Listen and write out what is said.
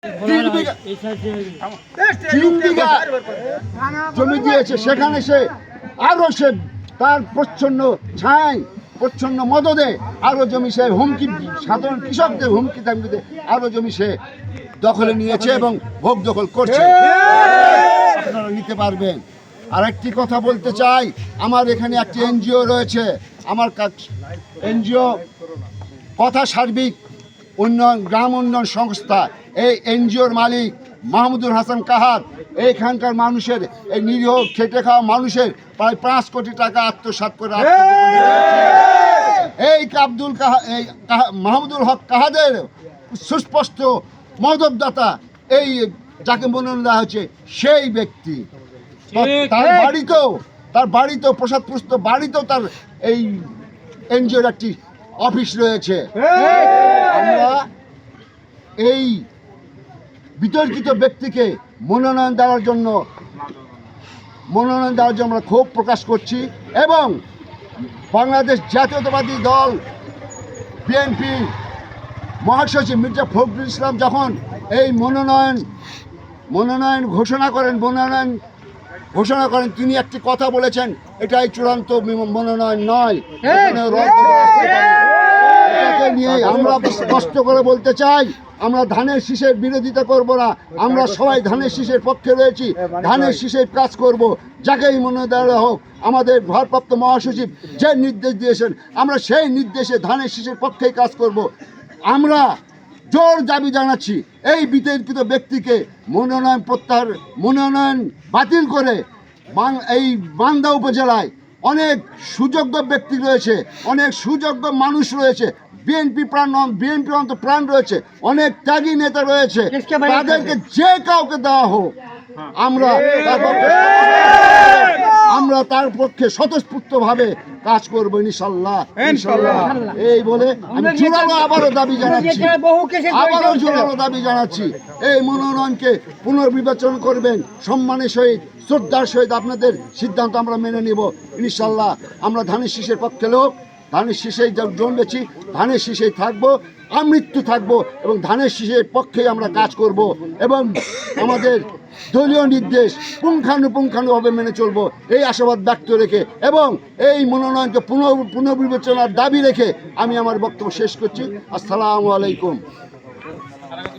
3 বিঘা জমি দিয়েছে, সেখানে সে আরো সে তার প্রচ্ছন্ন ছায় প্রচ্ছন্ন মদদে আরো জমি সে হুমকি, সাধারণ কৃষকদের হুমকি থামকিতে আরো জমি সে দখলে নিয়েছে এবং ভোগ দখল করছে। আপনারা নিতে পারবেন। আর একটি কথা বলতে চাই, আমার এখানে একটি এনজিও রয়েছে, আমার এনজিও কথা সার্বিক উন্নয়ন গ্রাম উন্নয়ন সংস্থা। এই এনজিওর মালিক মাহমুদুল হাসান কাহার এইখানকার মানুষের, এই নিরীহ খেটে খাওয়া মানুষের প্রায় 5 কোটি টাকা আত্মসাৎ করে এই আব্দুল মাহমুদুল হক কাহাদের সুস্পষ্ট মদতদাতা, এই যাকে মনোনয়ন দেওয়া হয়েছে সেই ব্যক্তি। তার বাড়িতেও প্রসাদপুষ্ট বাড়িতেও তার এই এনজিওর একটি অফিস রয়েছে। আমরা এই বিতর্কিত ব্যক্তিকে মনোনয়ন দেওয়ার জন্য আমরা ক্ষোভ প্রকাশ করছি এবং বাংলাদেশ জাতীয়তাবাদী দল বিএনপি মহাসচিব মির্জা ফখরুল ইসলাম যখন এই মনোনয়ন ঘোষণা করেন, তিনি একটি কথা বলেছেন, এটাই চূড়ান্ত মনোনয়ন নয়। এটাকে নিয়ে আমরা স্পষ্ট করে বলতে চাই, আমরা ধানের শীষের বিরোধিতা করব না, আমরা সবাই ধানের শীষের পক্ষে রয়েছি, ধানের শীষের কাজ করব। যাকেই মনোনয়ন দেওয়া হোক, আমাদের ভারপ্রাপ্ত মহাসচিব যে নির্দেশ দিয়েছেন, আমরা সেই নির্দেশে ধানের শীষের পক্ষেই কাজ করব। আমরা জোর দাবি জানাচ্ছি, এই বিতর্কিত ব্যক্তিকে মনোনয়ন বাতিল করে এই বান্দা উপজেলায় অনেক সুযোগ্য ব্যক্তি রয়েছে, অনেক সুযোগ্য মানুষ রয়েছে, বিএনপি প্রাণ রয়েছে, অনেক ত্যাগী নেতা রয়েছে, তাদেরকে যে কাউকে দেওয়া হোক আমরা তার পক্ষে স্বতঃস্ফূর্তভাবে কাজ করবো ইনশাল্লাহ। এই বলে আমি আবারও জোরালো দাবি জানাচ্ছি, এই মনোনয়নকে পুনর্বিবেচনা করবেন, সম্মানের সহিত শ্রদ্ধার সহিত আপনাদের সিদ্ধান্ত আমরা মেনে নিব ইনশাল্লাহ। আমরা ধানের শীষের পক্ষে লোক, ধানের শীষেই জন্মেছি, ধানের শীষেই থাকবো, আমৃত্যু থাকবো এবং ধানের শীষের পক্ষেই আমরা কাজ করব এবং আমাদের দলীয় নির্দেশ পুঙ্খানুপুঙ্খানুভাবে মেনে চলবো, এই আশাবাদ ব্যক্ত রেখে এবং এই মনোনয়নকে পুনর্বিবেচনার দাবি রেখে আমি আমার বক্তব্য শেষ করছি। আসসালামু আলাইকুম।